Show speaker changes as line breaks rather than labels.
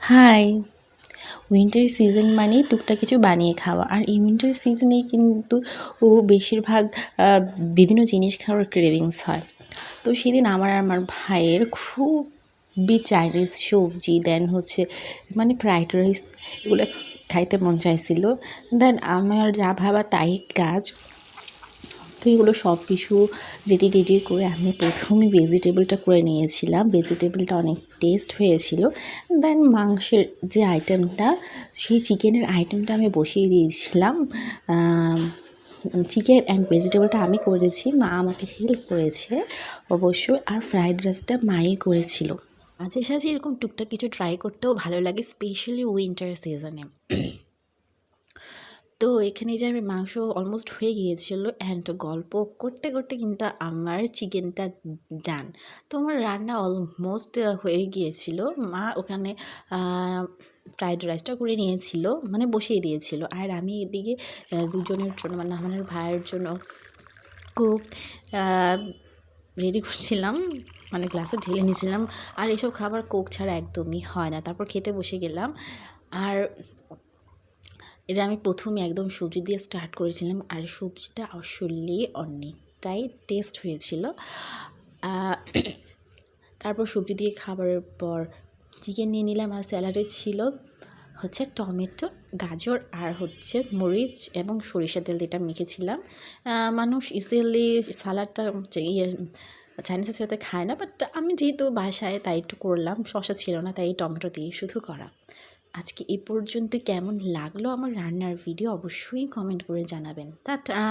High! Winter season মানেই টুকটাক কিছু বানিয়ে খাওয়া। আর এই উইন্টার সিজনেই কিন্তু বেশিরভাগ বিভিন্ন জিনিস খাওয়ার ক্রেভিংস হয়। তো সেদিন আমার আর আমার ভাইয়ের খুবই চাইনিজ সবজি দেন হচ্ছে মানে ফ্রাইড রাইস এগুলো খাইতে মন চাইছিল। দেন আমার যা ভাবা তাই কাজ। তো এগুলো সব কিছু রেডি করে আমি প্রথমে ভেজিটেবলটা করে নিয়েছিলাম। ভেজিটেবলটা অনেক টেস্ট হয়েছিল। দেন মাংসের যে আইটেমটা, সেই চিকেনের আইটেমটা আমি বসিয়ে দিয়েছিলাম। চিকেন অ্যান্ড ভেজিটেবলটা আমি করেছি, মা আমাকে হেল্প করেছে অবশ্যই। আর ফ্রাইড রাইসটা মাই করেছিল। মাঝে সাঝে এরকম টুকটাক কিছু ট্রাই করতেও ভালো লাগে, স্পেশালি উইন্টার সিজনে। তো এখানে যে আমি মাংস অলমোস্ট হয়ে গিয়েছিলো অ্যান্ড গল্প করতে করতে কিন্তু আমার চিকেনটা ডান। তো আমার রান্না অলমোস্ট হয়ে গিয়েছিল। মা ওখানে ফ্রাইড রাইসটা করে নিয়েছিল, মানে বসিয়ে দিয়েছিল। আর আমি এদিকে দুজনের জন্য মানে আমার ভাইয়ের জন্য কোক রেডি করছিলাম, মানে গ্লাসে ঢেলে নিয়েছিলাম। আর এসব খাবার কোক ছাড়া একদমই হয় না। তারপর খেতে বসে গেলাম। আর এই যে আমি প্রথমে একদম সবজি দিয়ে স্টার্ট করেছিলাম, আর সবজিটা আসলে অনেকটাই টেস্ট হয়েছিল। তারপর সবজি দিয়ে খাবারের পর চিকেন নিয়ে নিলাম। আর স্যালাডে ছিল হচ্ছে টমেটো, গাজর আর হচ্ছে মরিচ এবং সরিষার তেল যেটা মেখেছিলাম। মানুষ ইজিলি সালাডটা চাইনিজের সাথে খায় না, বাট আমি যেহেতু বাসায় তাই একটু করলাম। শসা ছিল না, তাই টমেটো দিয়ে শুধু করা। আজকে এই পর্যন্ত কেমন লাগলো আমার রান্নার ভিডিও অবশ্যই কমেন্ট করে জানাবেন। টাটা।